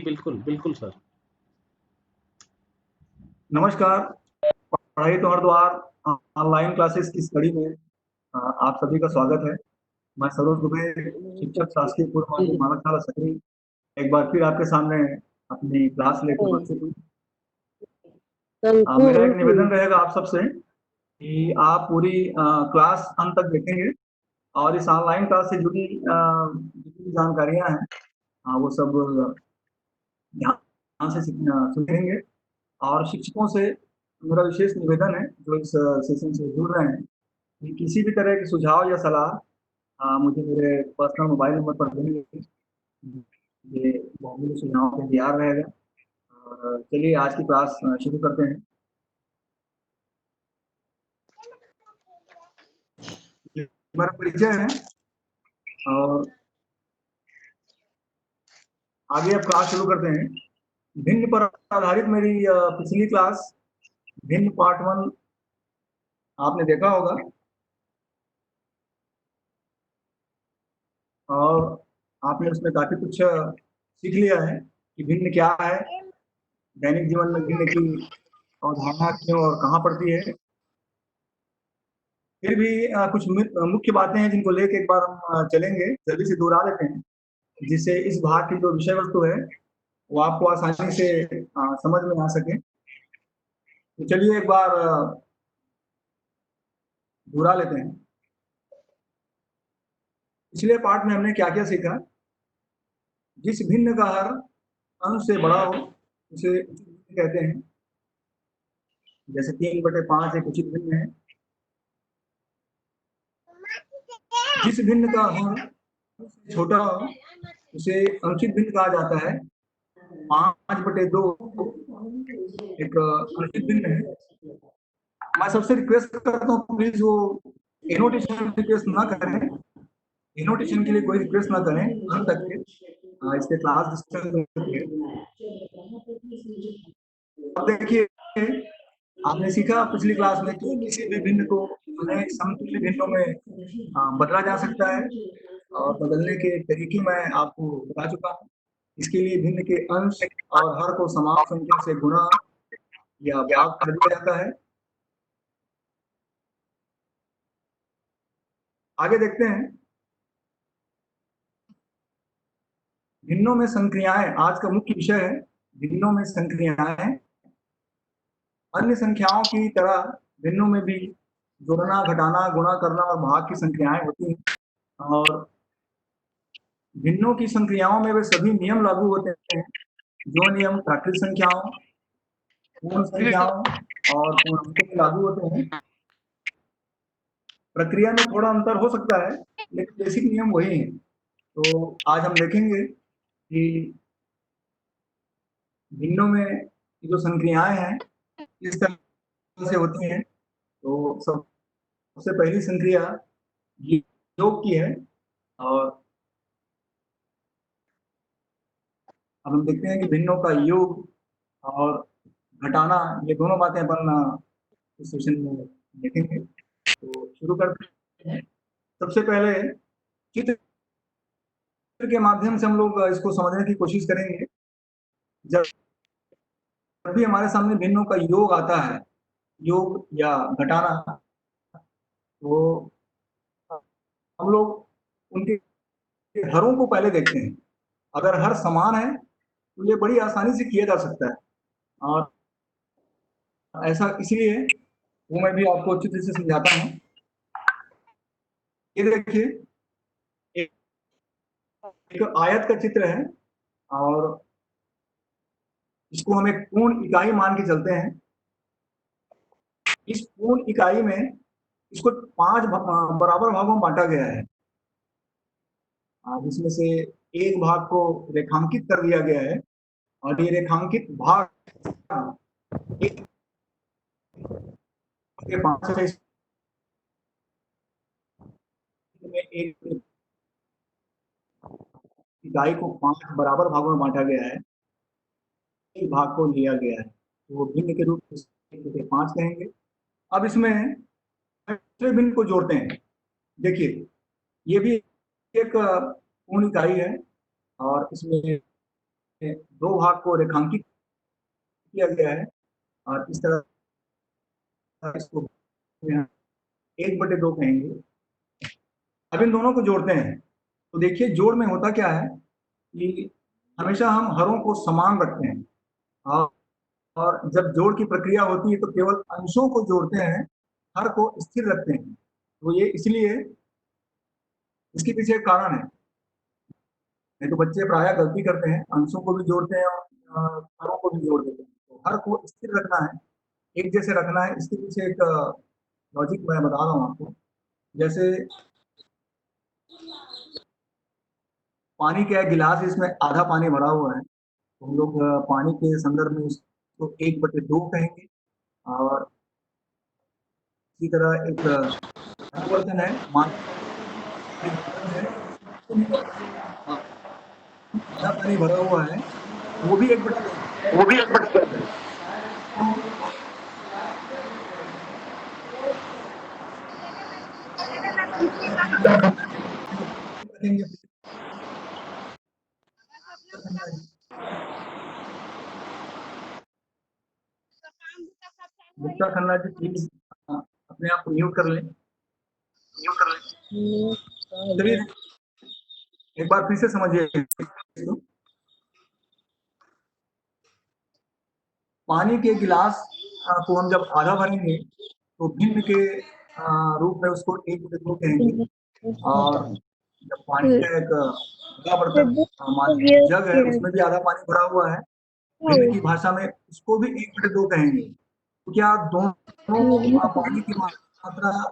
बिल्कुल, बिल्कुल सर। नमस्कार। पढ़ाई तो हर द्वार ऑनलाइन क्लासेस की कड़ी में आप सभी का स्वागत है। मैं सरोज दुबे, शिक्षक शासकीय पूर्व माध्यमिक मानक शाला सकरी, एक बार फिर आपके सामने अपनी क्लास लेकर उपस्थित हूँ। मेरा एक निवेदन रहेगा आप सबसे कि आप पूरी क्लास अंत तक देखेंगे और इस ऑनलाइन क्लास से जुड़ी जितनी जानकारियां हैं वो सब ध्यान से सुनेंगे। और शिक्षकों से मेरा विशेष निवेदन है जो इस सेशन से जुड़ रहे हैं कि किसी भी तरह के सुझाव या सलाह मुझे मेरे पर्सनल मोबाइल नंबर पर देंगे। ये बहुमूल्य सुझाव के तैयार रहेगा। और चलिए आज की क्लास शुरू करते हैं। हमारा परिचय है और आगे अब क्लास शुरू करते हैं। भिन्न पर आधारित मेरी पिछली क्लास भिन्न पार्ट 1 आपने देखा होगा और आपने उसमें काफी कुछ सीख लिया है कि भिन्न क्या है, दैनिक जीवन में भिन्न की अवधारणा क्यों और कहाँ पड़ती है। फिर भी कुछ मुख्य बातें हैं जिनको लेके एक बार हम चलेंगे, जल्दी से दोहरा लेते हैं जिससे इस भाग की जो विषय वस्तु है वो आपको आसानी से समझ में आ सके। तो चलिए एक बार दोहरा लेते हैं। पिछले पार्ट में हमने क्या क्या सीखा। जिस भिन्न का हर अंश से बड़ा हो उसे उचित भिन्न कहते हैं। जैसे 3/5 एक उचित भिन्न है। जिस भिन्न का हर छोटा हो उसे अनुचित भिन्न कहा जाता है। 5/2 एक अनुचित भिन्न है। मैं सबसे रिक्वेस्ट करता हूँ प्लीज वो एनोटेशन रिक्वेस्ट ना करें, एनोटेशन के लिए कोई रिक्वेस्ट ना करें अंत तक के इसके क्लास डिस्कस होती है। अब देखिए आपने सीखा पिछली क्लास में कि किसी भी भिन्न को अनेक समतुल्य भिन्नों में बदला जा सकता है और बदलने के तरीके मैं आपको बता चुका हूँ। इसके लिए भिन्न के अंश और हर को समान संख्या से गुणा या भाग कर दिया जाता है। आगे देखते हैं भिन्नों में संक्रियाएं। आज का मुख्य विषय है भिन्नों में संक्रियाएं। अन्य संख्याओं की तरह भिन्नों में भी जोड़ना, घटाना, गुणा करना और भाग की संख्याएं होती हैं और भिन्नों की संक्रियाओं में वे सभी नियम लागू होते हैं जो नियम प्राकृतिक संख्याओं, पूर्ण संख्याओं और पूर्णांकों में लागू होते हैं। प्रक्रिया में थोड़ा अंतर हो सकता है लेकिन बेसिक नियम वही है। तो आज हम देखेंगे कि भिन्नों में जो संक्रियाएं हैं किस तरह से होती हैं। तो सबसे पहली संक्रिया योग की है और अब हम देखते हैं कि भिन्नों का योग और घटाना ये दोनों बातें अपन इस सेशन में देखेंगे। तो शुरू करते हैं। सबसे पहले चित्र के माध्यम से हम लोग इसको समझने की कोशिश करेंगे। जब भी हमारे सामने भिन्नों का योग आता है, योग या घटाना, तो हम लोग उनके हरों को पहले देखते हैं। अगर हर समान है तो ये बड़ी आसानी से किया जा सकता है और ऐसा इसलिए वो मैं भी आपको अच्छी तरह से समझाता हूँ। ये देखिए एक आयत का चित्र है और इसको हम एक पूर्ण इकाई मान के चलते हैं। इस पूर्ण इकाई में इसको 5 बराबर भागों में बांटा गया है जिसमें से एक भाग को रेखांकित कर दिया गया है और ये रेखांकित भाग एक के 5 में एक इकाई को 5 बराबर भागों में बांटा गया है, एक भाग को लिया गया है तो वो भिन्न के रूप में 5 कहेंगे। अब इसमें दूसरे भिन्न को जोड़ते हैं। देखिए ये भी एक पूर्ण इकाई है और इसमें दो भाग को रेखांकित किया गया है और इस तरह इसको 1/2 कहेंगे। अब इन दोनों को जोड़ते हैं तो देखिए जोड़ में होता क्या है कि हमेशा हम हरों को समान रखते हैं और जब जोड़ की प्रक्रिया होती है तो केवल अंशों को जोड़ते हैं, हर को स्थिर रखते हैं। तो ये इसलिए इसके पीछे एक कारण है। नहीं तो बच्चे प्रायः गलती करते हैं, अंशों को भी जोड़ते हैं और हरों को भी जोड़ देते हैं। तो हर को स्थिर रखना है, एक जैसे रखना है, इसके पीछे एक लॉजिक मैं बता रहा हूँ आपको। जैसे पानी का गिलास, इसमें आधा पानी भरा हुआ है, तो हम लोग पानी के संदर्भ में इसको 1/2 कहेंगे। और इसी तरह एक बर्तन है, मान बर्तन है, आधा पानी भरा हुआ है, वो भी 1/2 वो भी एक बड़ी बात है। रखेंगे। गुप्ता खन्ना जी प्लीज अपने आप को म्यूट कर लें। यूं कर ले। चलिए एक बार फिर से समझिए। पानी के गिलास को हम जब आधा भरेंगे तो भिन्न के रूप में उसको 1/2 कहेंगे। और जब पानी का एक बड़ा बर्तन जग है, उसमें भी आधा पानी भरा हुआ है, भिन्न की भाषा में उसको भी 1/2 कहेंगे। तो क्या दोनों पानी की मात्रा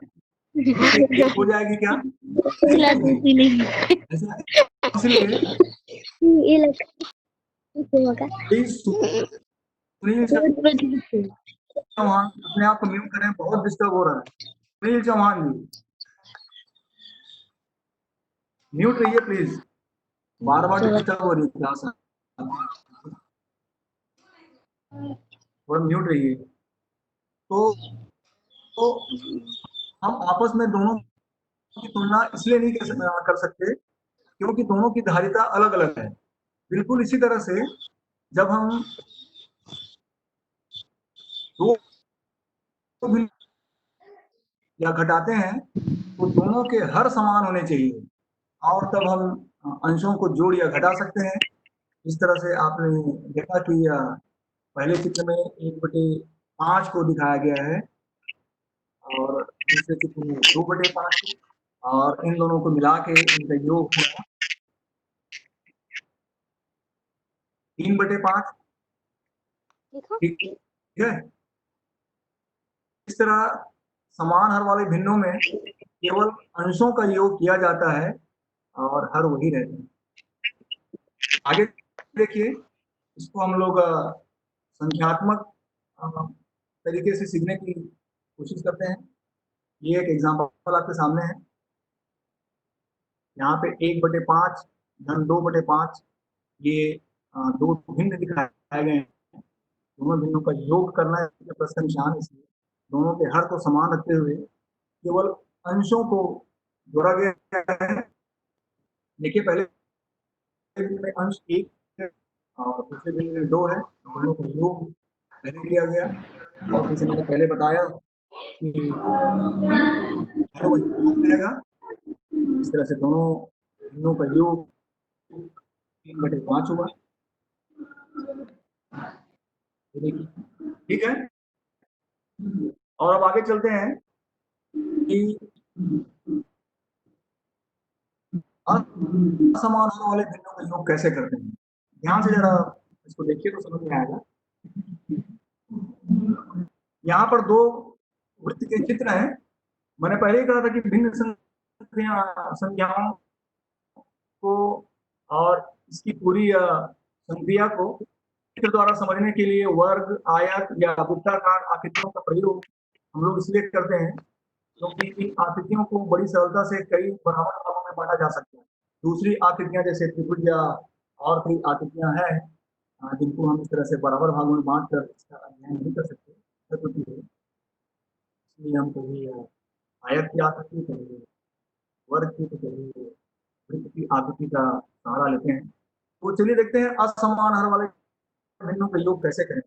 एक हो जाएगी क्या? ऐसा इसलिए प्लीज सुनील चौहान अपने आप को म्यूट करें, बहुत डिस्टर्ब हो रहा है। सुनील चौहान जी म्यूट रहिए प्लीज, बार बार डिस्टर्ब हो रही है क्लास। थोड़ा म्यूट रहिए। तो हम आपस में दोनों की तुलना इसलिए नहीं कर सकते क्योंकि दोनों की धारिता अलग अलग है। बिल्कुल इसी तरह से जब हम दो भिन्न या घटाते हैं तो दोनों के हर समान होने चाहिए और तब हम अंशों को जोड़ या घटा सकते हैं। इस तरह से आपने देखा कि पहले चित्र में 1/5 को दिखाया गया है और दूसरे चित्र में 2/5 को, और इन दोनों को मिला के इनका योग हुआ 3/5। ठीक है, इस तरह समान हर वाले भिन्नों में केवल अंशों का योग किया जाता है और हर वही रहते हैं। आगे देखिए, इसको हम लोग संख्यात्मक तरीके से सीखने की कोशिश करते हैं। ये एक एग्जाम्पल आपके सामने है। यहाँ पे 1/5 धन 2/5, ये दो भिन्न दिखाए गए हैं। दोनों भिन्नों का योग करना है प्रश्न निशान, इसलिए दोनों के हर को समान रखते हुए केवल अंशों को जोड़ा गया है। देखिए पहले में अंश 1 है और दूसरे बिंदु में 2 है, दोनों का योग पहले किया गया। और जैसे मैंने पहले बताया कि हर वही जाएगा, इस तरह से दोनों बिंदुओं का योग 3/5 हुआ। ठीक है, और अब आगे चलते हैं कि असमान होने वाले भिन्नों का योग कैसे करते हैं। ध्यान से जरा इसको देखिए तो समझ में आएगा। यहाँ पर दो वृत्त के चित्र हैं। मैंने पहले ही कहा था कि भिन्न संख्याओं को और इसकी पूरी संक्रिया को चित्र द्वारा समझने के लिए वर्ग, आयत या वृत्ताकार आकृतियों का प्रयोग हम लोग इसलिए करते हैं क्योंकि इन आकृतियों को बड़ी सरलता से कई बराबर भागों में बांटा जा सकता है। दूसरी आकृतियां जैसे त्रिभुज या और कई आकृतियां हैं जिनको हम इस तरह से बराबर भागों में बांट कर इसका अध्ययन नहीं कर सकते, इसलिए हम कभी आयत की आकृति, कभी वर्ग की, तो कभी वृत्त की आकृति का सहारा लेते हैं। तो चलिए देखते हैं असमान हर वाले भिन्नों का योग कैसे करें।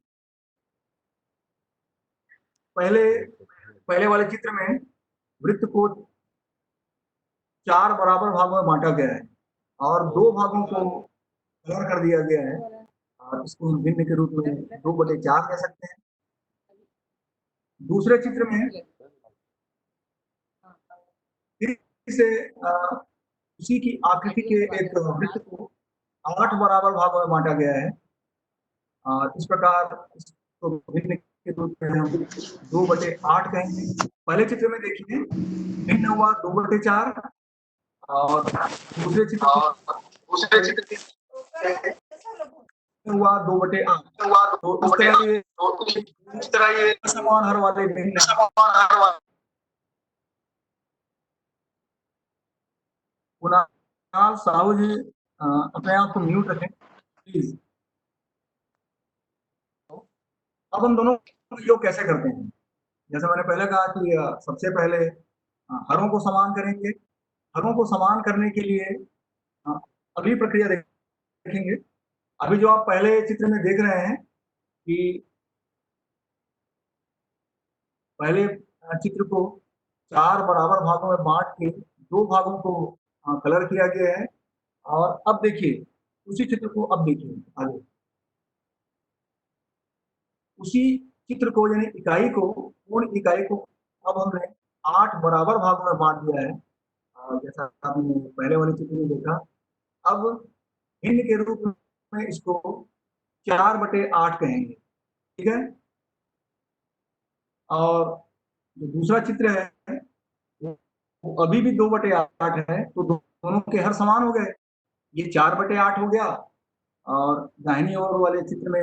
पहले पहले वाले चित्र में वृत्त को 4 बराबर भागों में बांटा गया है और 2 भागों को कलर कर दिया गया है और इसको हम भिन्न के रूप में 2/4 कह सकते हैं। दूसरे चित्र में फिर से उसी की आकृति के एक वृत्त को 8 बराबर भागों में बांटा गया है और इस प्रकार इसको भिन्न के रूप में हम 2/8 कहेंगे। पहले चित्र में देखिए भिन्न हुआ 2/4 और दूसरे चित्र हुआ 2/8। तो इस तरह ये समान हर वाले भिन्न। कुणाल साहू जी अपने आप को म्यूट रखें प्लीज। अब हम दोनों योग कैसे करते हैं? जैसे मैंने पहले कहा कि सबसे पहले हरों को समान करेंगे। हरों को समान करने के लिए अगली प्रक्रिया देखेंगे। अभी जो आप पहले चित्र में देख रहे हैं कि पहले चित्र को 4 बराबर भागों में बांट के 2 भागों को कलर किया गया है और अब देखिए उसी चित्र को अब देखिए आगे उसी चित्र को यानी इकाई को पूर्ण इकाई को अब हमने 8 बराबर भागों में बांट दिया है जैसा आपने पहले वाले चित्र में देखा। अब भिन्न के रूप में इसको 4/8 कहेंगे, ठीक है। और जो दूसरा चित्र है वो अभी भी 2/8 है तो दोनों के हर समान हो गए। ये 4/8 हो गया और दाहिनी ओर वाले चित्र में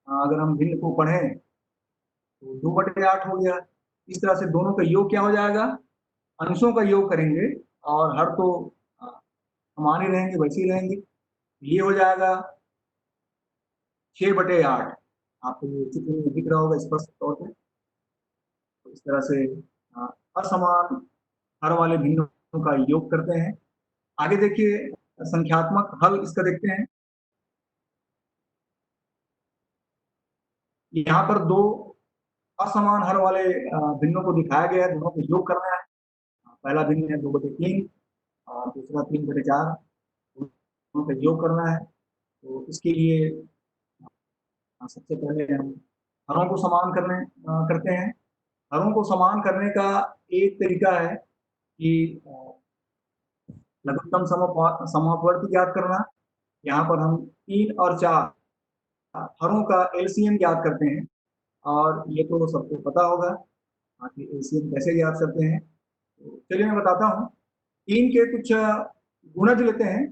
अगर हम भिन्न को पढ़ें तो 2/8 हो गया। इस तरह से दोनों का योग क्या हो जाएगा? अंशों का योग करेंगे और हर तो समान ही रहेंगे, वैसे ही रहेंगे। ये हो जाएगा 6/8। आपको ये चित्र में दिख रहा होगा स्पष्ट तौर पे। तो इस तरह से असमान हर वाले भिन्नों का योग करते हैं। आगे देखिए संख्यात्मक हल इसका देखते हैं। यहाँ पर 2 असमान हर वाले भिन्नों को दिखाया गया है, दोनों को योग करना है। पहला भिन्न है 2/3 और दूसरा 3/4, दोनों का योग करना है। तो इसके लिए सबसे पहले हम हरों को समान करते हैं। हरों को समान करने का एक तरीका है कि लघुत्तम समापवर्ती ज्ञात करना। यहाँ पर हम 3 और 4 हरों का एलसीएम ज्ञात करते हैं और ये तो सबको पता होगा कि एलसीएम कैसे ज्ञात करते हैं। तो चलिए मैं बताता हूँ। 3 के कुछ गुणज लेते हैं,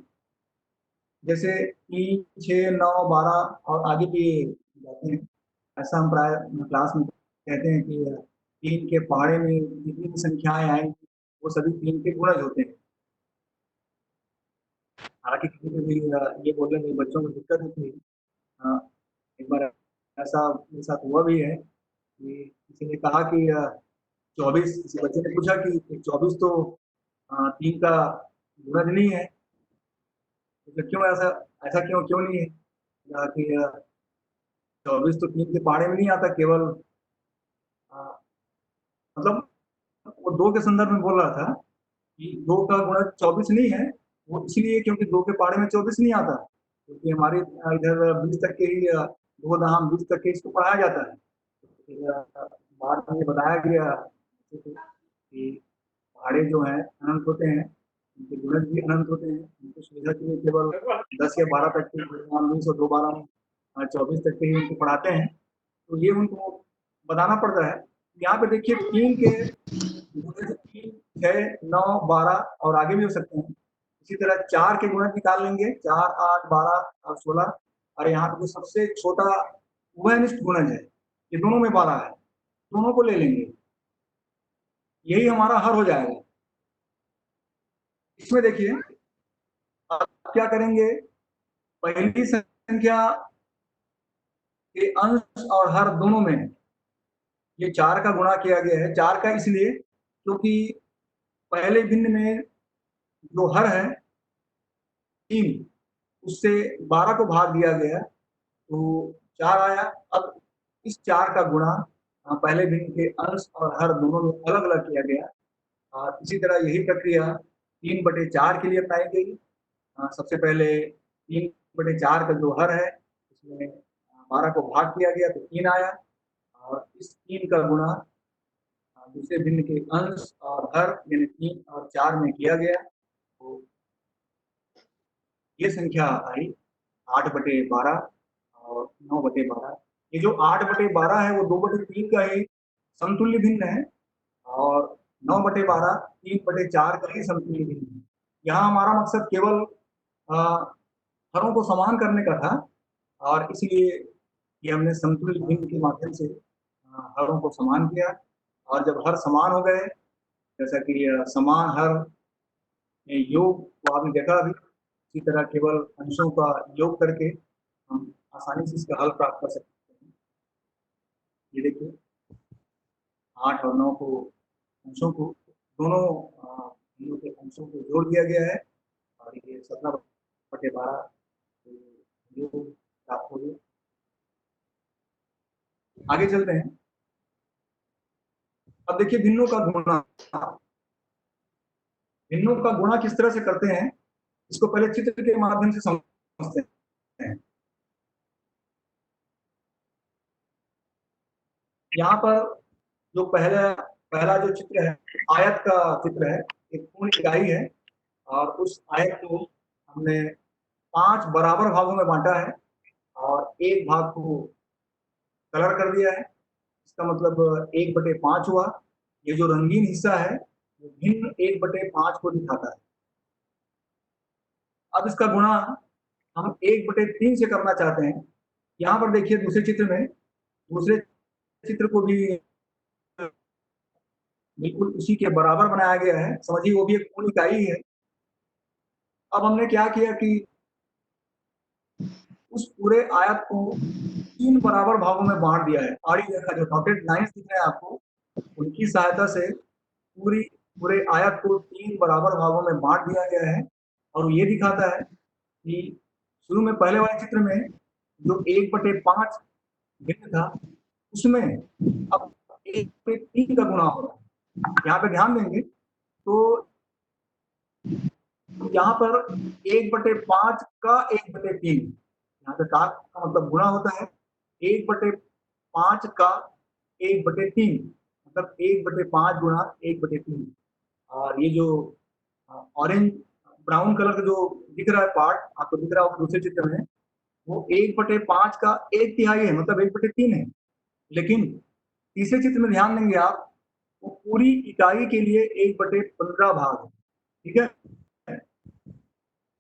जैसे 3, 6, 9, 12 और आगे भी जाते हैं। ऐसा हम प्राय क्लास में कहते हैं कि 3 के पहाड़े में जितनी भी संख्याएं आएंगी वो सभी 3 के गुणज होते हैं। हालांकि किसी को भी ये बोलने में बच्चों को दिक्कत होती है। एक बार ऐसा मेरे साथ हुआ भी है कि किसी ने कहा कि 24, किसी बच्चे ने पूछा कि 24 तो 3 का गुणज नहीं है, तो क्यों ऐसा ऐसा क्यों क्यों नहीं है? कि 24 तो 3 के पहाड़े में नहीं आता, केवल मतलब वो 2 के संदर्भ में बोल रहा था कि 2 का गुणज 24 नहीं है, वो इसलिए क्योंकि 2 के पहाड़े में 24 नहीं आता, क्योंकि हमारे इधर 20 तक के ही 2 दहाम 20 तक के इसको पढ़ाया जाता है। बाद में बताया गया कि पहाड़े जो है अनंत होते हैं, उनके गुणज भी अनंत होते हैं। उनको सुविधा के लिए केवल 10 या 12 तक के 20 और 2 12 में 24 तक के ही उनको पढ़ाते हैं, तो ये उनको बताना पड़ता है। यहाँ पे देखिए 3 के गुणज 3, 6, 9, 12 और आगे भी हो सकते हैं। इसी तरह 4 के गुणज निकाल लेंगे, 4, 8, 12 और 16। और यहाँ पे जो सबसे छोटा उभयनिष्ठ गुणज है ये दोनों में 12 है, दोनों को ले लेंगे, यही हमारा हर हो जाएगा। इसमें देखिए आप क्या करेंगे, पहली संख्या के अंश और हर दोनों में ये 4 का गुणा किया गया है। 4 का इसलिए क्योंकि पहले भिन्न में जो हर है 3, उससे 12 को भाग दिया गया तो 4 आया। अब इस 4 का गुणा पहले भिन्न के अंश और हर दोनों में अलग-अलग किया गया। इसी तरह यही प्रक्रिया 3/4 के लिए अपनाई गई। सबसे पहले 3/4 का जो हर है उसमें 12 को भाग किया गया तो 3 आया और इस 3 का गुणा दूसरे भिन्न के अंश और हर यानी 3 और 4 में किया गया तो ये संख्या आई 8/12 और 9/12। ये जो 8/12 है वो 2/3 का ही समतुल्य भिन्न है और 9/12 3/4 का ही समतुल्य भिन्न है। यहाँ हमारा मकसद केवल हरों को समान करने का था और इसलिए ये हमने समतुल्य भिन्न के माध्यम से हरों को समान किया और जब हर समान हो गए, जैसा कि समान हर योग को आपने देखा अभी, इसी तरह केवल अंशों का योग करके हम आसानी से इसका हल प्राप्त कर सकते हैं। ये देखिए 8 और 9 को अंशों को दोनों भिन्नों के अंशों को जोड़ दिया गया है और ये 17/12 योग प्राप्त हो गया। आगे चलते हैं। अब देखिए भिन्नों का गुणा। भिन्नों का गुणा किस तरह से करते हैं इसको पहले चित्र के माध्यम से समझते हैं। यहाँ पर जो पहला जो चित्र है आयत का चित्र है, एक पूर्ण इकाई है और उस आयत को हमने 5 बराबर भागों में बांटा है और एक भाग को कलर कर दिया है। इसका मतलब 1/5 हुआ। ये जो रंगीन हिस्सा है वो भिन्न 1/5 को दिखाता है। अब इसका गुणा हम 1/3 से करना चाहते हैं। यहाँ पर देखिए दूसरे चित्र को भी बिल्कुल उसी के बराबर बनाया गया है। समझिए वो भी एक पूर्ण इकाई है। अब हमने क्या किया कि उस पूरे आयत को 3 बराबर भागों में बांट दिया है। आड़ी रेखा जो डॉटेड लाइंस दिख रहे हैं आपको, उनकी सहायता से पूरे आयत को 3 बराबर भागों में बांट दिया गया है और ये दिखाता है कि शुरू में पहले वाले चित्र में जो 1/5 भिन्न था उसमें अब 1/3 का गुणा हो रहा है। यहाँ पे ध्यान देंगे तो यहाँ पर 1/5 का 1/3, यहाँ पे का मतलब गुणा होता है 1/5 का 1/3 मतलब 1/5 गुणा 1/3। और ये जो ऑरेंज ब्राउन कलर का जो दिख रहा है पार्ट आपको दिख रहा होगा दूसरे चित्र में, वो 1/5 का 1/3 है मतलब 1/3 है। लेकिन तीसरे चित्र में ध्यान देंगे आप, वो पूरी इकाई के लिए 1/15 भाग है। ठीक है,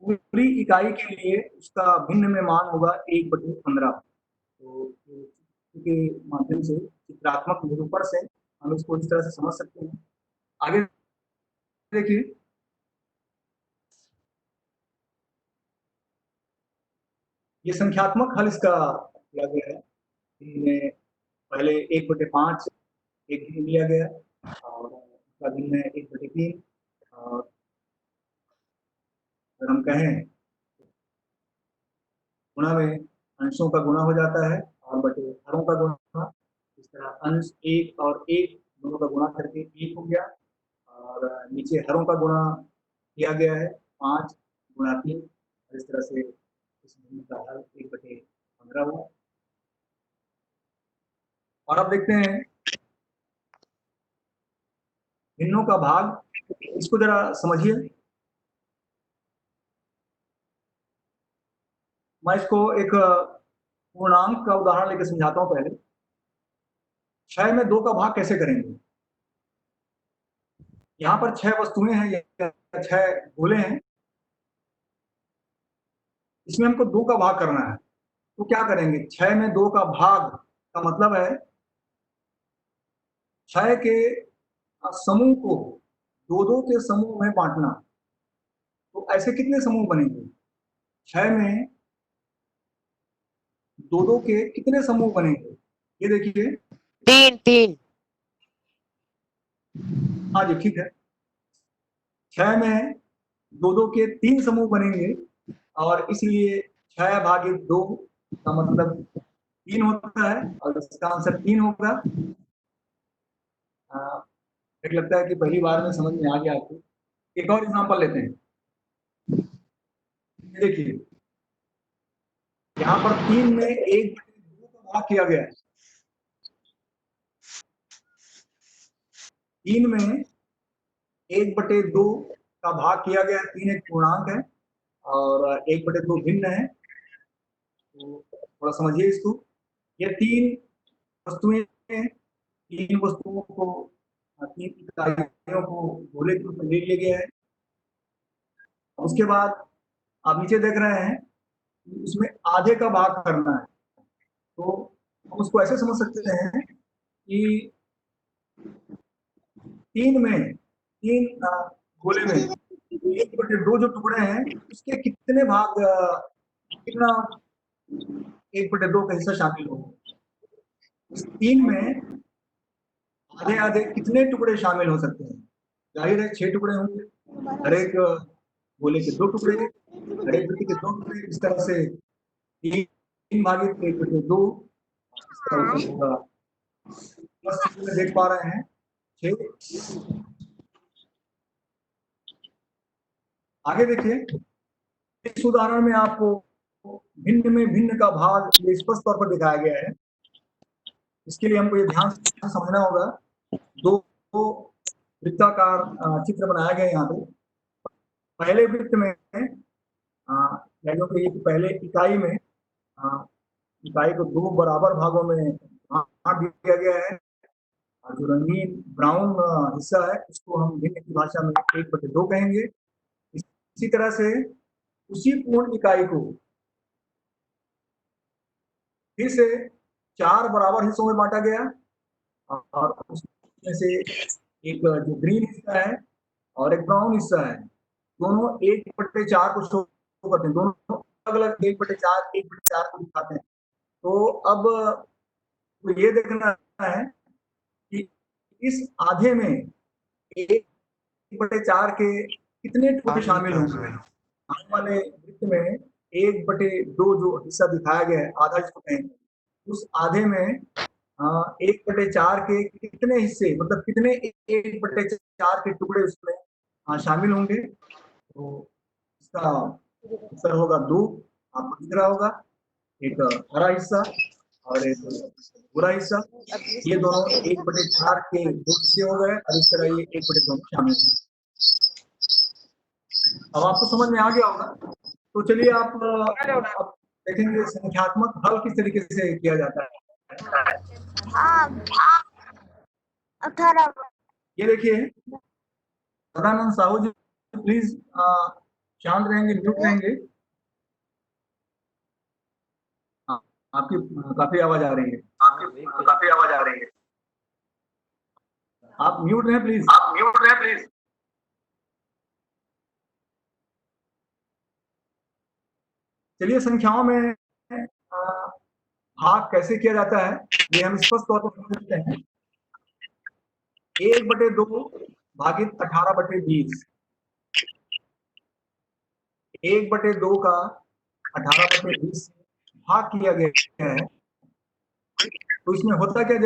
पूरी इकाई के लिए उसका भिन्न में मान होगा 1/15। तो के माध्यम से चित्रात्मक निरूपण से हम इसको इस तरह से समझ सकते हैं। आगे देखिए ये संख्यात्मक हल इसका किया गया है। इनमें पहले 1/5 एक भिन्न लिया गया और उसका भिन्न है 1/3 और अगर हम कहें गुणा में अंशों का गुणा हो जाता है और बटे हरों का गुणा। इस तरह अंश 1 और 1 दोनों का गुणा करके 1 हो गया और नीचे हरों का गुणा किया गया है 5 × 3। इस तरह से इस भिन्न का हल 1/15 हुआ। और अब देखते हैं भिन्नों का भाग। इसको जरा समझिए। मैं इसको एक पूर्णांक का उदाहरण लेकर समझाता हूं। पहले 6 में 2 का भाग कैसे करेंगे। यहाँ पर 6 वस्तुएं हैं या 6 गोले हैं, इसमें हमको 2 का भाग करना है। तो क्या करेंगे, 6 में 2 का भाग का मतलब है 6 के समूह को 2-2 के समूह में बांटना। तो ऐसे कितने समूह बनेंगे, 6 में 2-2 के कितने समूह बनेंगे, ये देखिए 3 हाँ जी ठीक है, 6 में 2-2 के 3 समूह बनेंगे और इसलिए 6/2 का मतलब 3 होता है और इसका आंसर 3 होगा। एक लगता है कि पहली बार में समझ में आ गया आपको। एक और एग्जांपल लेते हैं। देखिए यहाँ पर 3 में 1/2 का भाग किया गया है। 3 में 1/2 का भाग किया गया है। 3 एक पूर्णांक है और 1/2 भिन्न है। तो थोड़ा समझिए इसको। ये 3 वस्तुएं हैं। 3 वस्तुओं को 3 इकाइयों को गोले के रूप में ले लिया गया है। उसके बाद आप नीचे देख रहे हैं उसमें आधे का भाग करना है। तो हम उसको ऐसे समझ सकते हैं कि 3 में 3 गोले में 1/2 जो टुकड़े हैं उसके कितने भाग कितना 1/2 का हिस्सा शामिल होगा। इस 3 में आधे आधे कितने टुकड़े शामिल हो सकते हैं। जाहिर है 6 टुकड़े होंगे। हर एक गोले के 2 टुकड़े, हर एक वृत्त के 2 टुकड़े। इस तरह से 3 भागित 1/2 इसका उत्तर होगा। प्लस चिन्ह में देख पा रहे हैं 6। आगे देखिए इस उदाहरण में आपको भिन्न में भिन्न का भाग ये स्पष्ट तौर पर दिखाया गया है। इसके लिए हमको ये ध्यान से समझना होगा। दो वृत्ताकार चित्र बनाया गया यहाँ पे। पहले वृत्त में पहले इकाई में इकाई को 2 बराबर भागों में बांट दिया गया है। और जो रंगीन ब्राउन हिस्सा है उसको हम भिन्न की भाषा में 1/2 कहेंगे। इसी तरह से उसी पूर्ण इकाई को फिर से 4 बराबर हिस्सों में बांटा गया और उसमें से एक जो ग्रीन हिस्सा है और एक ब्राउन हिस्सा है दोनों 1/4 को शो करते हैं। दोनों अलग अलग 1/4 को दिखाते हैं। तो अब तो ये देखना है कि इस आधे में 1/4 के कितने टुकड़े शामिल होंगे। आने वाले वृत्त में 1/2 जो हिस्सा दिखाया गया है आधा जिसको कहेंगे उस आधे में 1/4 के कितने हिस्से मतलब कितने 1/4 के टुकड़े उसमें शामिल होंगे। तो इसका उत्तर होगा 2। आपको दिख रहा होगा एक हरा हिस्सा और एक भूरा हिस्सा। ये दोनों 1/4 के 2 हिस्से हो गए और इस तरह ये 1/2 में शामिल है। अब आपको समझ में आ गया होगा। तो चलिए आप देखेंगे संख्यात्मक हल किस तरीके से किया जाता है। 18 ये देखिए सदानंद साहू जी प्लीज शांत रहेंगे, म्यूट रहेंगे। आपकी काफी आवाज आ रही है। आप म्यूट रहें प्लीज। चलिए संख्याओं में भाग कैसे किया जाता है ये हम स्पष्ट तौर पर समझते हैं। 1/2 भागित 18/20। 1/2 का 18/20 भाग किया गया है। तो इसमें होता क्या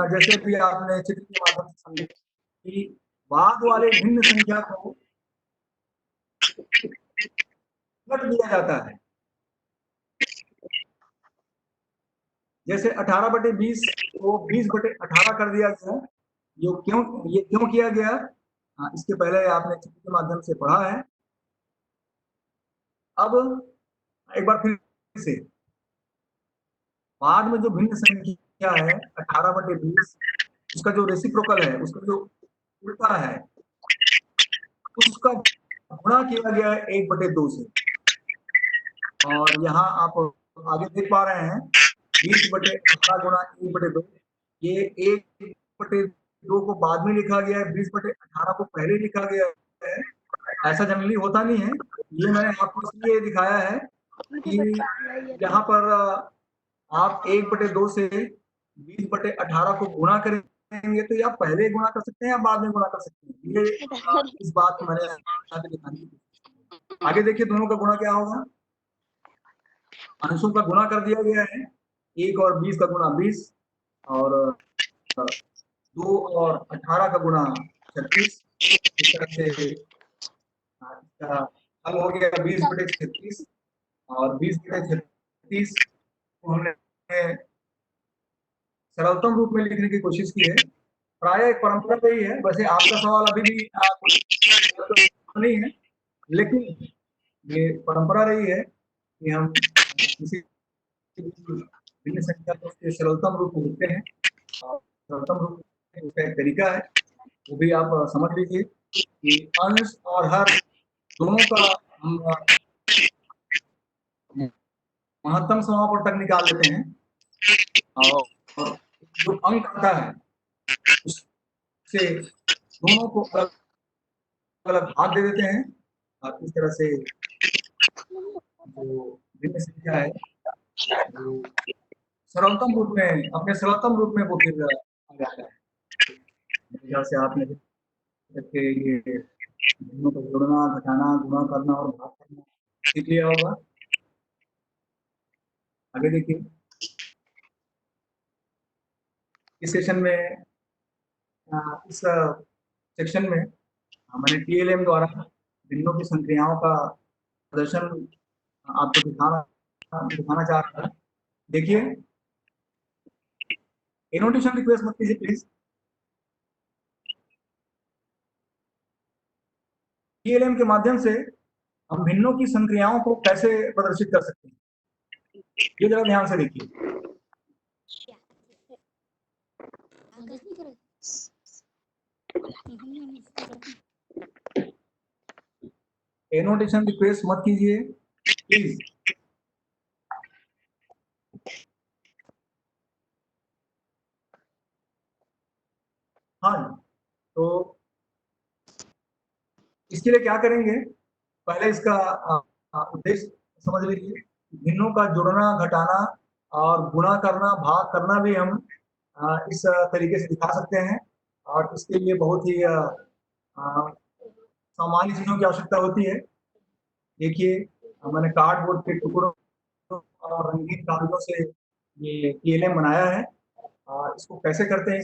जैसे भी आपने चित्र के माध्यम से समझे कि बाद वाले भिन्न संख्या को घट दिया जाता है। जैसे 18/20 को 20/18 कर दिया गया। ये क्यों किया गया इसके पहले आपने चित्र के माध्यम से पढ़ा है। अब एक बार फिर से बाद में जो भिन्न संख्या है 18/20 उसका जो रेसिप्रोकल है उसका जो उल्टा है उसका गुणा किया गया है 1/2 से। और यहाँ आप आगे देख पा रहे हैं 20/18 गुणा 1/2। ये 1/2 को बाद में लिखा गया है, 20/18 को पहले लिखा गया है। ऐसा जनरली होता नहीं है। ये मैंने आपको इसलिए दिखाया है कि यहाँ पर आप 1/2 से 20/18 को गुणा करेंगे तो या पहले गुणा कर सकते हैं या बाद में गुणा कर सकते हैं। ये इस बात को मैंने दिखाने की कोशिश की। आगे देखिए दोनों का गुणा क्या होगा, अंशों का गुणा कर दिया गया है, 1 और 20 का गुणा 20 और 2 और 18 का गुणा 36। इस तरह से इसका हल हो गया 20/36 और 20/36 को हमने सरलतम रूप में लिखने की कोशिश की है। प्राय एक परंपरा रही है, वैसे आपका सवाल अभी भी नहीं है, लेकिन ये परंपरा रही है कि हम किसी भिन्न संख्या को उसके सरलतम रूप में लिखते हैं और सरलतम रूप में उसका एक तरीका है, वो भी आप समझ लीजिए कि अंश और हर दोनों का हम महत्तम समापन तक निकाल लेते हैं और जो अंक आता है उससे दोनों को अलग अलग भाग दे देते हैं और इस तरह से जो भिन्न संख्या है वो सरलतम रूप में अपने सरलतम रूप में वो फिर आ जाता है। मेरे ख्याल से आपने करके ये भिन्नों को जोड़ना, घटाना, गुणा करना और भाग करना सीख लिया होगा। आगे देखिए, इस सेशन में इस सेक्शन में मैंने टीएलएम द्वारा भिन्नों की संक्रियाओं का प्रदर्शन आपको दिखाना चाह रहा था। देखिए, एनोटेशन रिक्वेस्ट मत कीजिए प्लीज। टीएलएम के माध्यम से हम भिन्नों की संक्रियाओं को कैसे प्रदर्शित कर सकते हैं, ये जरा ध्यान से देखिए। एनोटेशन रिक्वेस्ट मत कीजिए प्लीज। हाँ, तो इसके लिए क्या करेंगे, पहले इसका उद्देश्य समझ लीजिए। भिन्नों का जोड़ना, घटाना और गुणा करना, भाग करना भी हम इस तरीके से दिखा सकते हैं और इसके लिए बहुत ही सामान्य चीजों की आवश्यकता होती है। देखिए, मैंने कार्डबोर्ड के टुकड़ों और रंगीन कागजों से ये टीएलएम बनाया है। इसको कैसे करते हैं,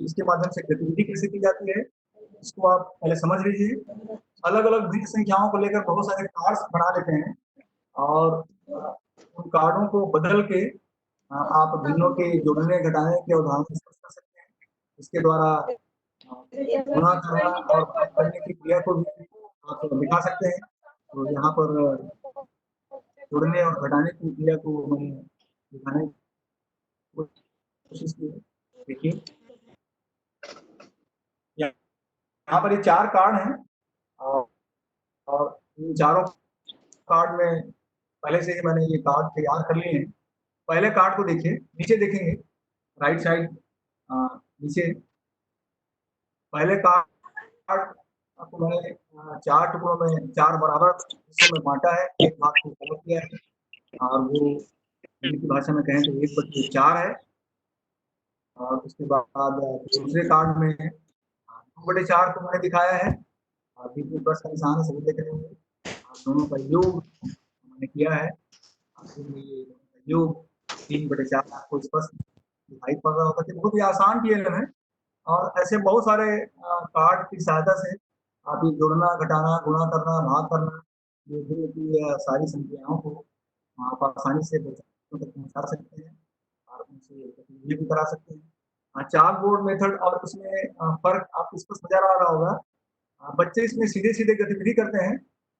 इसके माध्यम से गतिविधि कैसे की जाती है, इसको आप पहले समझ लीजिए। अलग अलग भिन्न संख्याओं को लेकर बहुत सारे कार्ड्स बना लेते हैं और उन कार्डों को बदल के आप भिन्नों के जोड़ने घटाने के उदाहरण कर सकते हैं। इसके द्वारा गुणा करना और भाग करने की क्रिया को भी आप दिखा सकते हैं। तो यहाँ पर जोड़ने और घटाने की क्रिया को मैंने दिखाने की कोशिश की है। देखिए, यहाँ पर ये 4 कार्ड हैं और इन चारों कार्ड में पहले से ही मैंने ये कार्ड तैयार कर लिए हैं। पहले कार्ड को देखिए, नीचे देखेंगे राइट साइड नीचे पहले कार्ड आपको मैंने 4 टुकड़ों में 4 बराबर हिस्सों में बांटा है, एक भाग को अलग किया है और वो हिंदी की भाषा में कहें तो 1/4 है। और उसके बाद दूसरे कार्ड में 2/4 को मैंने दिखाया है और बीच में प्लस का निशान है, सभी देख रहे होंगे। दोनों का योग मैंने किया है, ये योग 3/4 आपको स्पष्ट दिखाई पड़ रहा होगा कि बहुत ही आसान टीएलएम है। और ऐसे बहुत सारे कार्ड की सहायता से आप ये जोड़ना, घटाना, गुणा करना, भाग करना, ये भिन्न की सारी संख्याओं को आप आसानी से बच्चों तक पहुँचा सकते हैं और उनसे गतिविधि भी करा सकते हैं। चाक बोर्ड मेथड और उसमें फ़र्क आपको स्पष्ट नज़र आ रहा होगा। बच्चे इसमें सीधे-सीधे गतिविधि करते हैं,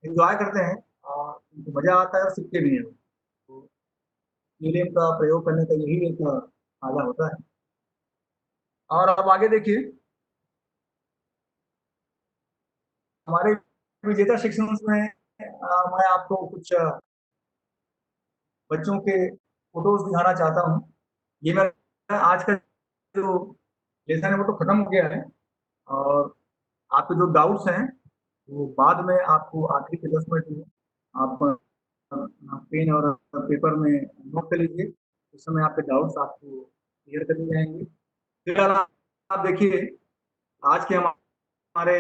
एन्जॉय करते हैं और उनको मज़ा आता है और सीखते भी हैं। तो टीएलएम का प्रयोग करने का यही एक फ़ायदा होता है। और अब आगे देखिए, हमारे विजेता सेक्शंस में मैं आपको कुछ बच्चों के फ़ोटोज़ दिखाना चाहता हूँ। ये मेरा आज का जो लेसन है वो तो खत्म हो गया है और आपके जो डाउट्स हैं वो बाद में आपको आखिरी के 10 मिनट में आप पेन और पेपर में नोट कर लीजिए। उस समय आपके डाउट्स आपको क्लियर कर दिए जाएँगे। फिलहाल आप देखिए, आज के हमारे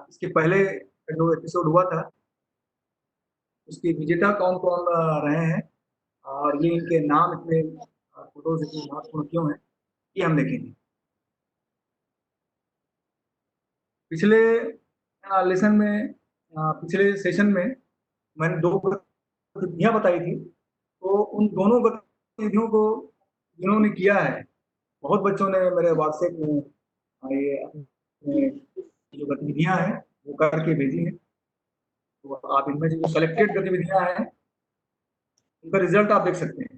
इसके पहले जो एपिसोड हुआ था उसके विजेता कौन कौन रहे हैं और ये इनके नाम इतने फोटोज इतने महत्वपूर्ण क्यों हैं, ये हम देखेंगे। पिछले लेसन में पिछले सेशन में मैंने 2 गतिविधियाँ बताई थी, तो उन दोनों गतिविधियों को जिन्होंने किया है, बहुत बच्चों ने मेरे व्हाट्सएप में ये अपने जो गतिविधियाँ हैं, वो करके भेजी हैं। तो आप इनमें से जो सेलेक्टेड गतिविधियाँ हैं, उनका रिजल्ट आप देख सकते हैं।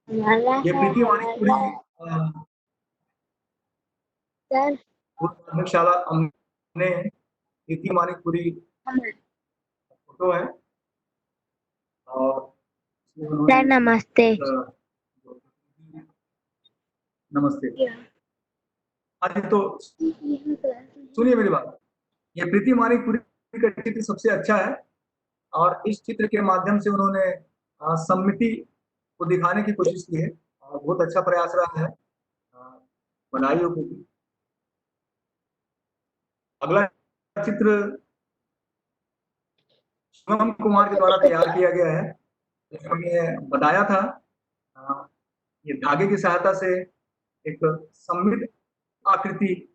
ये प्रीति मानिकपुरी सर माध्यमिक शाला हमने प्रीति मानिकपुरी फोटो है और इसमें सर उन्होंने नमस्ते। नमस्ते। हाँ जी, तो सुनिए मेरी बात। ये प्रीति मानिकपुरी का चित्र सबसे अच्छा है और इस चित्र के माध्यम से उन्होंने सम्मिति को दिखाने की कोशिश की है और बहुत अच्छा प्रयास रहा है। बधाई हो प्रीति। अगला चित्र शिवम कुमार के द्वारा तैयार किया गया है। जैसे मैंने बताया था, ये धागे की सहायता से एक सममित आकृति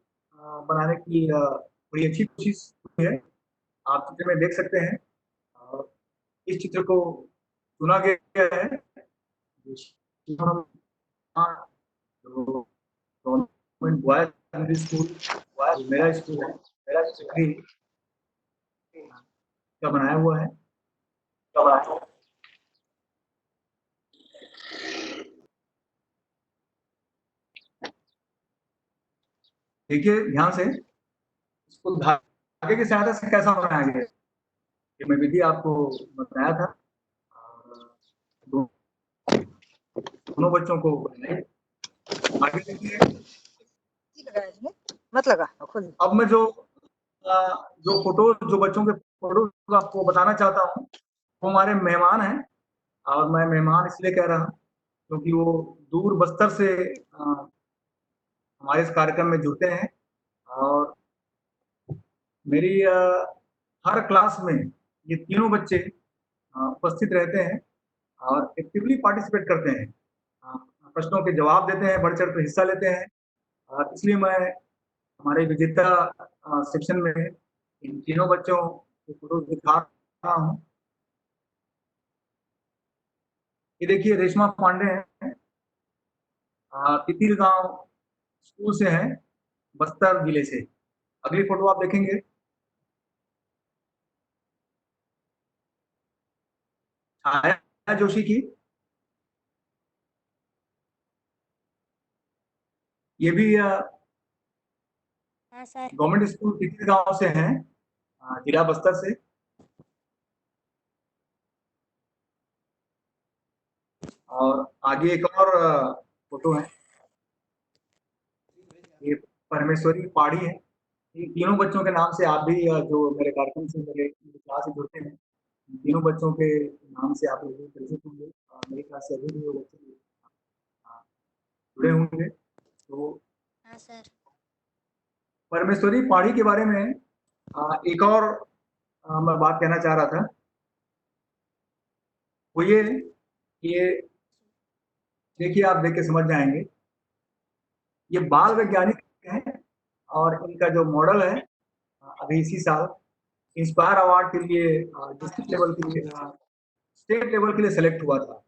बनाने की बड़ी अच्छी कोशिश हुई है। आप चित्र में देख सकते हैं और इस चित्र को चुना गया है जो गवर्नमेंट बॉयज सेकेंडरी स्कूल मेरा स्कूल है, मेरा स्कूल का बनाया हुआ है। देखिए ध्यान से, इसको धागे की सहायता से कैसा बनाया गया है, ये मैं विधि आपको बताया था। दोनों बच्चों को आगे देखिए। मत लगा खुद। अब मैं जो जो बच्चों के फोटो आपको बताना चाहता हूँ, वो हमारे मेहमान हैं और मैं मेहमान इसलिए कह रहा हूँ क्योंकि वो दूर बस्तर से हमारे इस कार्यक्रम में जुड़ते हैं और मेरी हर क्लास में ये तीनों बच्चे उपस्थित रहते हैं और एक्टिवली पार्टिसिपेट करते हैं, प्रश्नों के जवाब देते हैं, बढ़ चढ़ कर हिस्सा लेते हैं और इसलिए मैं हमारे विजेता सेक्शन में इन तीनों बच्चों के फोटो दिखा रहा हूँ। ये देखिए रेशमा पांडे हैं, तितिर गांव स्कूल से हैं, बस्तर जिले से। अगली फोटो आप देखेंगे, छाया जोशी की। ये भी हाँ सर। गवर्नमेंट स्कूल तितिर गांव से हैं, जिला बस्तर से। और आगे एक और फोटो है, ये परमेश्वरी पाड़ी है। इन तीनों बच्चों के नाम से आप भी जो मेरे कार्यक्रम से मेरे क्लास से जुड़ते हैं, इन तीनों बच्चों के नाम से आप लोग भी परिचित होंगे। मेरे ख्याल से अभी भी वो बच्चे जुड़े होंगे। तो हाँ सर। परमेश्वरी पाड़ी के बारे में एक और मैं बात कहना चाह रहा था, वो ये देखिए, आप देख के समझ जाएंगे। ये बाल वैज्ञानिक हैं और इनका जो मॉडल है अभी इसी साल इंस्पायर अवार्ड के लिए डिस्ट्रिक्ट लेवल के लिए स्टेट लेवल के लिए सेलेक्ट हुआ था।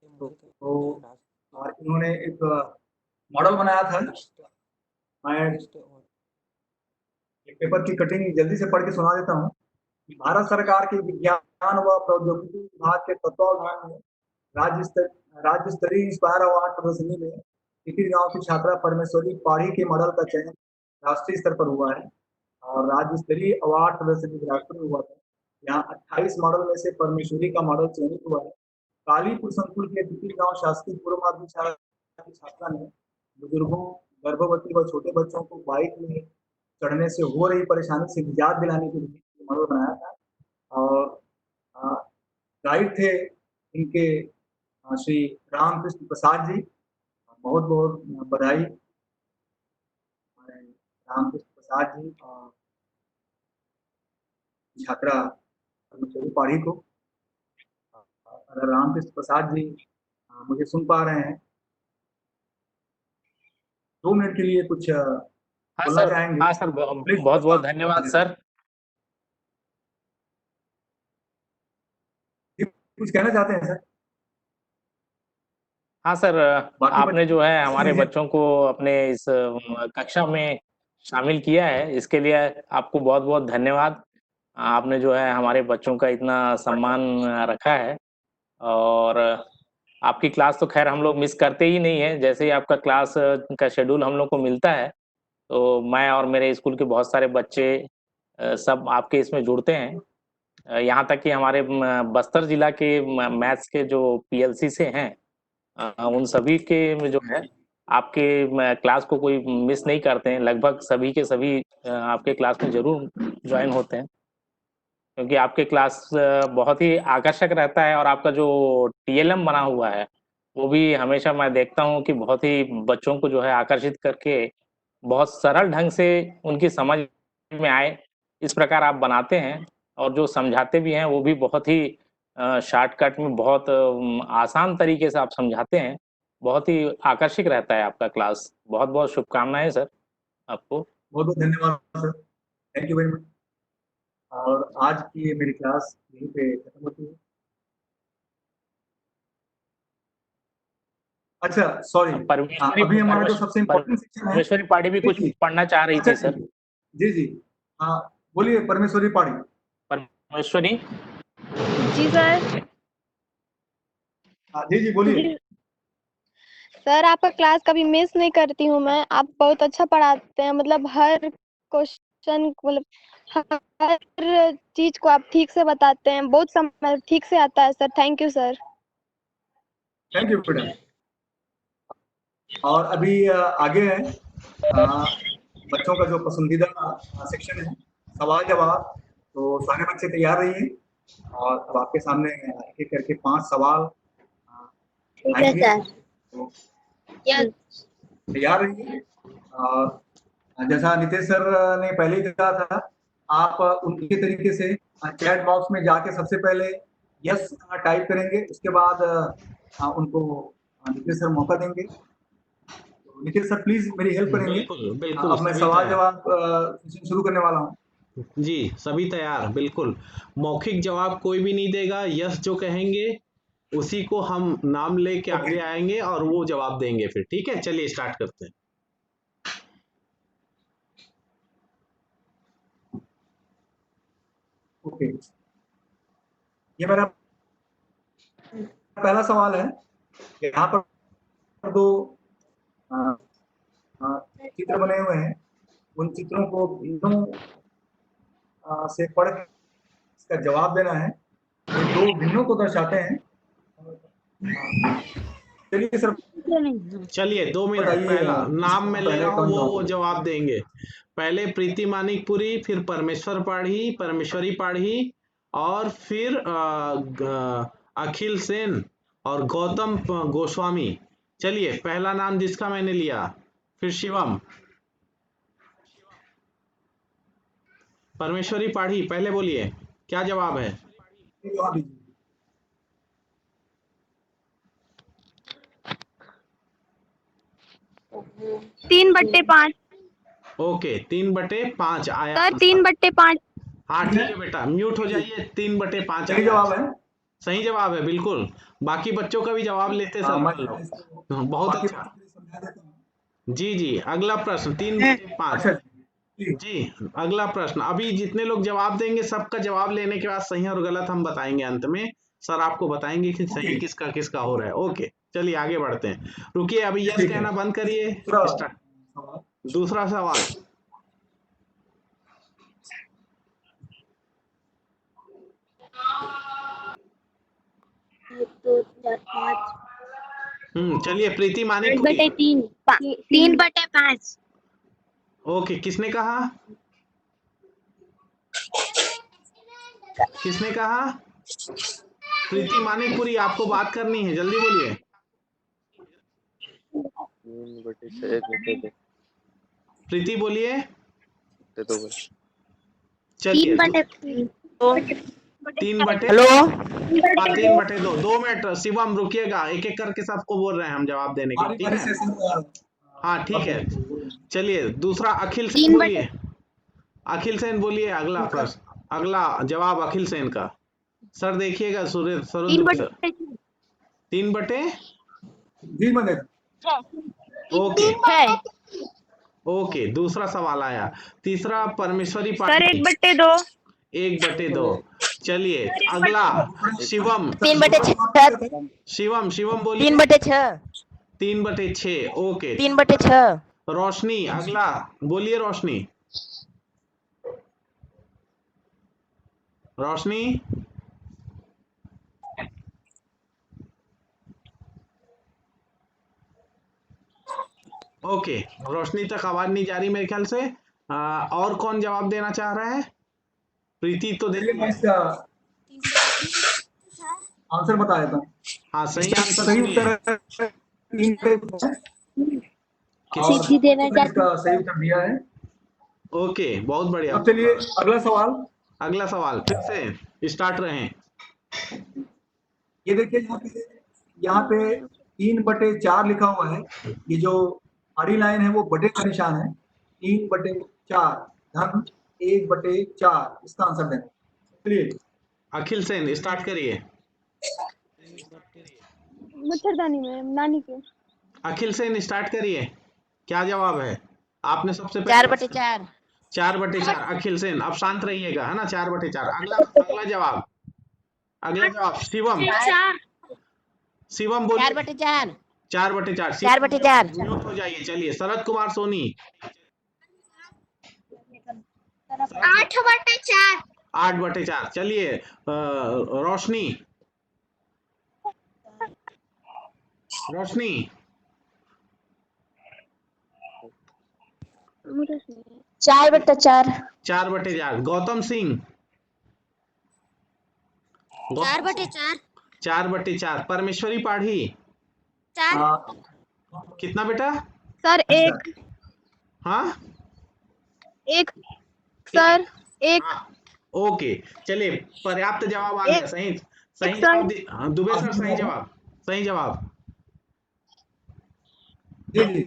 तो और इन्होंने एक मॉडल बनाया था। मैं एक पेपर की कटिंग जल्दी से पढ़ के सुना देता हूँ। भारत सरकार के विज्ञान व प्रौद्योगिकी विभाग के तत्वावधान में राज्य स्तरीय इंस्पायर अवार्ड प्रदर्शनी में टिकिर गांव की छात्रा परमेश्वरी पाढ़ी के मॉडल का चयन राष्ट्रीय स्तर पर हुआ है और राज्य स्तरीय अवार्ड प्रदर्शनी बिलासपुर में हुआ था। यहाँ 28 मॉडल में से परमेश्वरी का मॉडल चयनित हुआ है। कालीपुर संकुल के टिकिर गांव शासकीय पूर्व माध्यमिक शाला की छात्रा ने बुजुर्गों, गर्भवती व छोटे बच्चों को बाइक में चढ़ने से हो रही परेशानी से निजात दिलाने के लिए मॉडल बनाया था और गाइड थे इनके श्री रामकृष्ण प्रसाद जी। बहुत बहुत बधाई रामकृष्ण प्रसाद जी। छात्रा परमेश्वरी पाढ़ी को। अगर रामकृष्ण प्रसाद जी मुझे सुन पा रहे हैं, 2 मिनट के लिए कुछ हाँ बोलना सर, चाहेंगे, हाँ सर, प्लीज। बहुत बहुत धन्यवाद सर। कुछ कहना चाहते हैं सर? हाँ सर, बाकी आपने जो है हमारे बच्चे बच्चों को अपने इस कक्षा में शामिल किया है, इसके लिए आपको बहुत बहुत धन्यवाद। आपने जो है हमारे बच्चों का इतना सम्मान रखा है, और आपकी क्लास तो खैर हम लोग मिस करते ही नहीं है। जैसे ही आपका क्लास का शेड्यूल हम लोग को मिलता है, तो मैं और मेरे स्कूल के बहुत सारे बच्चे सब आपके इसमें जुड़ते हैं। यहाँ तक कि हमारे बस्तर जिला के मैथ्स के जो पीएलसी से हैं, उन सभी के में जो है आपके क्लास को कोई मिस नहीं करते हैं। लगभग सभी के सभी आपके क्लास में जरूर ज्वाइन होते हैं, क्योंकि आपके क्लास बहुत ही आकर्षक रहता है, और आपका जो टीएलएम बना हुआ है वो भी हमेशा मैं देखता हूँ कि बहुत ही बच्चों को जो है आकर्षित करके बहुत सरल ढंग से उनकी समझ में आए, इस प्रकार आप बनाते हैं। और जो समझाते भी हैं वो भी बहुत ही शॉर्टकट में, बहुत आसान तरीके से आप समझाते हैं। बहुत ही आकर्षक रहता है आपका क्लास। बहुत बहुत शुभकामनाएं सर आपको। बहुत बहुत धन्यवाद sir, thank you very much. और आज की मेरी क्लास यहीं पे खत्म होती है। अच्छा, सॉरी, अभी हमारा जो सबसे इम्पोर्टेंट सेक्शन है, परमेश्वरी पाड़ी भी कुछ पढ़ना चाह रही थी सर। जी जी, हाँ बोलिए परमेश्वरी पाड़ी। परमेश्वरी जी सर। जी जी बोलिए। जी सर, आपका क्लास कभी मिस नहीं करती हूँ मैं। आप बहुत अच्छा पढ़ाते हैं, मतलब हर क्वेश्चन, मतलब हर चीज को आप ठीक से बताते हैं, बहुत समझ ठीक से आता है sir. Thank you sir. Thank you बेटा। और अभी आगे है बच्चों का जो पसंदीदा सेक्शन है, सवाल जवाब। तो सारे बच्चे तैयार रहिए, और अब आपके सामने एक एक करके 5 सवाल ठीक है आएंगे। सर। तो यस। तैयार रहिए। और जैसा नितेश सर ने पहले ही कहा था, आप उनके तरीके से चैट बॉक्स में जाके सबसे पहले यस टाइप करेंगे, उसके बाद उनको नितेश सर मौका देंगे। तो नितेश सर प्लीज मेरी हेल्प करेंगे। बिल्कुल बिल्कुल, अब मैं सभी सवाल तैयार। जवाब सेशन शुरू करने वाला हूँ। जी, सभी तैयार, बिल्कुल। मौखिक जवाब कोई भी नहीं देगा, यस जो कहेंगे उसी को हम नाम लेके आगे आएंगे और वो जवाब देंगे फिर। ठीक है, चलिए स्टार्ट करते हैं। ओके, ये मेरा पहला सवाल है। यहाँ पर 2 चित्र बने हुए हैं, उन चित्रों को भिन्नों से पढ़ के इसका जवाब देना है। ये 2 भिन्नों को दर्शाते हैं। चलिए सर, चलिए 2 मिनट, बताइए पहला नाम मैं ले पहले रहा हूँ, कौन वो जवाब जवाब देंगे। पहले प्रीति मानिकपुरी, फिर परमेश्वर पाढ़ी, परमेश्वरी पाढ़ी, और फिर अखिल सेन और गौतम गोस्वामी। चलिए, पहला नाम जिसका मैंने लिया, फिर शिवम। परमेश्वरी पाढ़ी, पहले बोलिए क्या जवाब है। जवाब दीजिए। 3/5। ओके, 3/5 आया सर, आंसर। 3/5। हाँ ठीक है बेटा, म्यूट हो जाइए। 3/5 सही आया जवाब आंसर। है। सही जवाब है, बिल्कुल। बाकी बच्चों का भी जवाब लेते सब मैं अपन लोग। इसको बहुत बाकी अच्छा। बच्चों के लिए समझा देता हूँ। जी जी, अगला प्रश्न 3/5। अच्छा जी, जी, अगला प्रश्न। अभी जितने लोग जवाब देंगे सबका जवाब लेने के बाद सही और गलत हम बताएंगे अंत में। सर आपको बताएंगे कि सही किसका किसका हो रहा है। ओके, चलिए आगे बढ़ते हैं। रुकिए, अभी यस ठीक है। कहना बंद करिए। दूसरा स्टार्ट। सवाल। दूसरा सवाल। 1 2 4 5। चलिए, प्रीति मानिकपुरी। 3/3। 3/5। ओके, किसने कहा? किसने कहा? प्रीति मानिकपुरी, आपको बात करनी है, जल्दी बोलिए। 3/6 प्रीति बोलिए। दे दो। चलिए 3/3। 3/2। हेलो। हाँ 3/2। 2 मिनट शिवम रुकिएगा, एक एक करके सबको बोल रहे हैं हम जवाब देने के लिए, बारी ठीक बारी है? से हाँ ठीक है। चलिए दूसरा अखिल सेन 3/2। बोलिए। अखिल सेन बोलिए अगला प्रश्न, अगला जवाब अखिल सेन का। सर देखिएगा, सूर्य सरुद्र सर। 3/? जी मदद ओके है ओके। दूसरा सवाल आया, तीसरा परमेश्वरी सर पाठी। 1/2। 1/2। चलिए अगला शिवम। 3/6। शिवम शिवम बोलिए। 3/6। 3/6। ओके। 3/6। रोशनी अगला बोलिए, रोशनी। रोशनी ओके, रोशनी तक आवाज नहीं जा रही मेरे ख्याल से। और कौन जवाब देना चाह रहा है? प्रीति तो दे चलिए दी मैं है। इसका आंसर बता देता हूँ। हाँ सही इसका आंसर सही बोलिए। उत्तर है 3/2 और कितना? इसका सही उत्तर दिया है। ओके बहुत बढ़िया। अब चलिए अगला सवाल। अगला सवाल फिर से स्टार्ट रहे। ये देखिए यहाँ पे 3/4 लिखा हुआ है। ये जो हरी लाइन है वो बटे का निशान है। 3/4 धन 1/4 इसका आंसर देना। चलिए अखिल सेन स्टार्ट करिए। मच्छरदानी में नानी के। अखिल सेन स्टार्ट करिए, क्या जवाब है? आपने सबसे पहले 4/4। 4/4। अखिल सेन अब शांत रहिएगा, है ना? 4/4। अगला अगला जवाब, अगला जवाब शिवम। शिवम बोलिए। 4/4। 4/4। 4/4। म्यूट हो जाइए। चलिए शरद कुमार सोनी। 8/4। 8/4। चलिए रोशनी। रोशनी 4/4। 4/4। गौतम सिंह। 4/4। 4/4। परमेश्वरी पाढ़ी। कितना बेटा? सर 1। हाँ 1 सर 1। हाँ ओके। चलिए पर्याप्त जवाब आ गया। सही सही एक जवाब सर। हाँ, दुबे सर सही जवाब। सही जवाब जी जी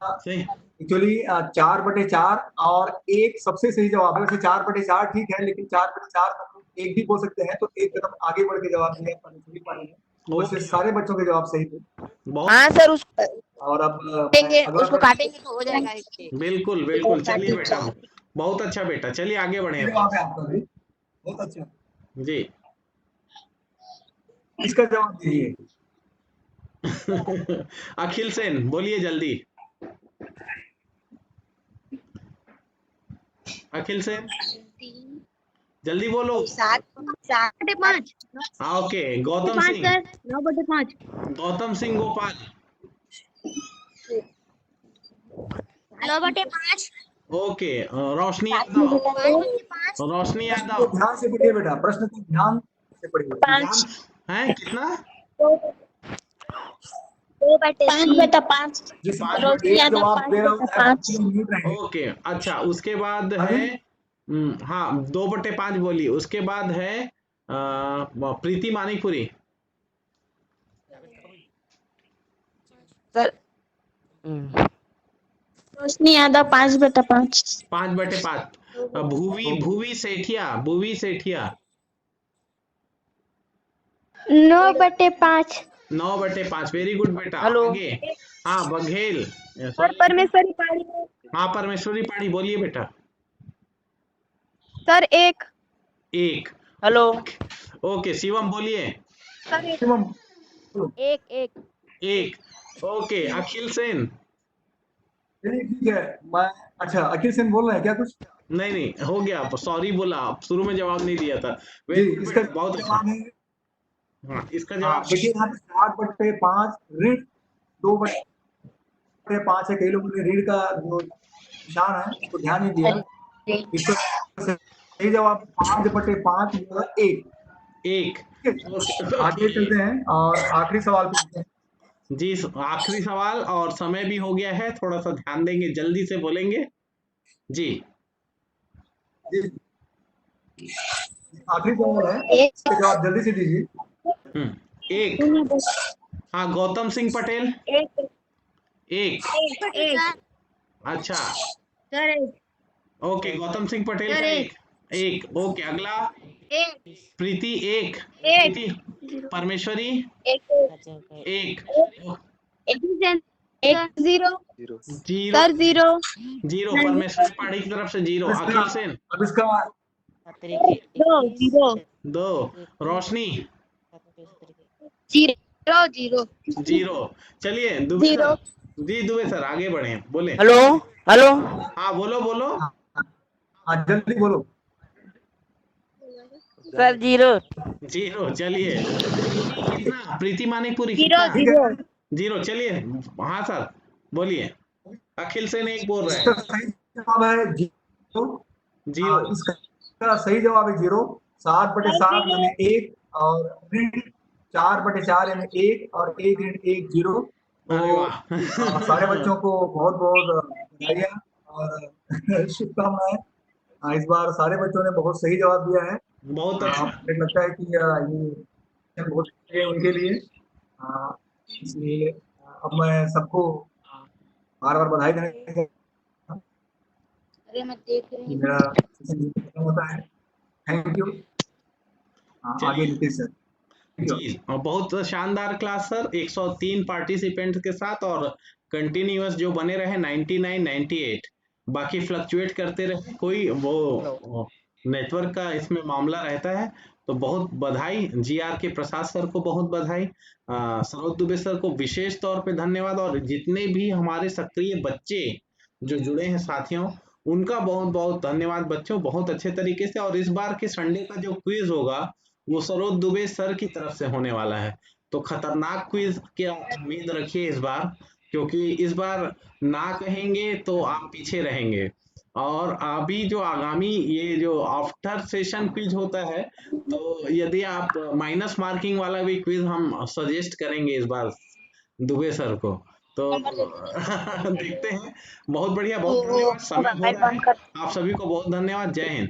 सही। एक्चुअली 4/4 और 1 सबसे सही जवाब है। वैसे 4/4 ठीक है, लेकिन 4/4 एक भी बोल सकते हैं, तो एक कदम आगे बढ़ के जवाब दिया परमेश्वरी पानी ने। वैसे ओके सारे बच्चों के जवाब सही थे। बहुत हाँ सर, उसको और अब काटेंगे, अगला उसको प्रश्न। काटेंगे तो हो जाएगा इसके। बिल्कुल बिल्कुल। चलिए बेटा बहुत अच्छा बेटा, चलिए आगे बढ़े। सही जवाब है आपका भी, बहुत अच्छा। जी इसका जवाब दीजिए। अखिल सेन बोलिए जल्दी। अखिल सेन जल्दी बोलो। 7/5। हाँ okay. Gautam 5 Singh. Sir 9/5। Gautam Singh Gopal. 9/5। Okay Roshni Yadav. 5/5। Roshni प्रश्न यादव। को ध्यान से पढ़िए बेटा, प्रश्न को ध्यान से पढ़िए। 5। है कितना? 5/5। जिस रोशनी एक यादव जवाब दे रहा हूँ 5/5। म्यूट रहेंगे। ओके अच्छा उसके बाद हाँ है जी? हाँ 2/5 बोली। उसके बाद है प्रीति मानिकपुरी। सर रोशनी यादव 5/5। 5/5। भूवी भूवी सेठिया। भूवी सेठिया 9/5। 9/5। वेरी गुड बेटा। हेलो। आगे हाँ बघेल सर सॉरी। परमेश्वरी पाड़ी। हाँ परमेश्वरी पाड़ी बोलिए बेटा। सर 1। 1। हेलो। ओके शिवम बोलिए। सर 1। शिवम 1। 1। ओके अखिल सेन। चलिए ठीक है। मैं अच्छा अखिल सेन बोल रहे हैं क्या कुछ? नहीं नहीं हो गया, सॉरी बोला, आप शुरू में जवाब नहीं दिया था। जी वेरी गुड इसका बेटा बहुत अच्छा। जवाब है। हाँ इसका हाँ जवाब देखिए यहाँ पे 7/5 ऋण 2/5 है। कई लोगों ने ऋण का जो निशान है उसको ध्यान नहीं दिया। इसका सही जवाब 5/5 या 1। 1। आगे चलते हैं और आखिरी सवाल पूछते हैं। जी आखिरी सवाल और समय भी हो गया है, थोड़ा सा ध्यान देंगे, जल्दी से बोलेंगे जी। जी आखिरी सवाल है, एक इसके जवाब जल्दी से दीजिए। एक। हाँ, गौतम सिंह पटेल। एक एक। एक अच्छा, सर एक ओके, गौतम सिंह पटेल का एक। एक, ओके। अगला, एक प्रीति एक। एक प्रीति परमेश्वरी एक एक। एक zero zero zero. Sir 0 zero Parmeshwari पाड़ी की तरफ से जीरो। अब इसका अखिल सेन अब इसका दो जीरो दो। रोशनी जीरो जीरो जीरो। चलिए दुबे जीरो। सर, जी दुबे सर आगे बढ़े, बोले। हेलो हेलो हाँ, बोलो बोलो। हाँ जल्दी बोलो। Sir zero. जीरो। चलिए, प्रीति कितना? प्रीति मानिकपुरी जीरो कितना? Zero zero. चलिए, हाँ सर, बोलिए। अखिल सेन एक बोल रहे इसका हैं। सही जवाब है जीरो। जीरो। इसका सही जवाब है जीरो। 7/7 यानी 1 और ऋण 4/4 यानी 1 और 1 ऋण 1 जीरो। अरे तो वाह। सारे बच्चों को बहुत बहुत बधाइयाँ और शुभकामनाएं। इस बार सारे बच्चों ने बहुत सही जवाब दिया है। बहुत अच्छा। मुझे लगता है कि ये बहुत है उनके लिए। इसलिए अब मैं सबको बार बार बधाई देने चाहता हूं अरे मैं देख रही कि हूँ मेरा सेशन खत्म होता है। Thank you. आगे चलिए नीतीश सर, थैंक यू। जी, और बहुत शानदार क्लास सर, 103 पार्टिसिपेंट के साथ, और कंटिन्यूअस जो बने रहे 99 98, बाकी फ्लक्चुएट करते रहे, कोई वो नेटवर्क का इसमें मामला रहता है। तो बहुत बधाई, जीआर के प्रसाद सर को बहुत बधाई, सरोज दुबे सर को विशेष तौर पे धन्यवाद, और जितने भी हमारे सक्रिय बच्चे जो जुड़े हैं साथियों, उनका बहुत बहुत धन्यवाद बच्चों, बहुत अच्छे तरीके से। और इस बार के संडे का जो क्विज होगा वो सरोज दुबे सर की तरफ से होने वाला है। तो खतरनाक क्विज की उम्मीद रखिए इस बार, क्योंकि इस बार ना कहेंगे तो आप पीछे रहेंगे। और अभी जो आगामी ये जो आफ्टर सेशन क्विज होता है, तो यदि आप माइनस मार्किंग वाला भी क्विज हम सजेस्ट करेंगे इस बार दुबे सर को। तो देखते हैं। बहुत बढ़िया, बहुत धन्यवाद। समय हो रहा है, आप सभी को बहुत धन्यवाद। जय हिंद।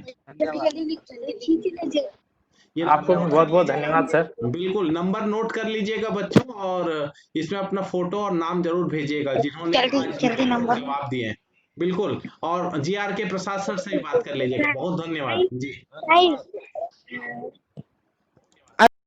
ये आपको भी नोट बहुत कर बहुत लीजिएगा, धन्यवाद सर। बिल्कुल नंबर नोट कर लीजिएगा बच्चों, और इसमें अपना फोटो और नाम जरूर भेजिएगा जिन्होंने आज जल्दी नंबर जवाब दिए हैं। बिल्कुल, और जीआर के प्रसाद सर से भी बात कर लीजिएगा। बहुत धन्यवाद जी। नहीं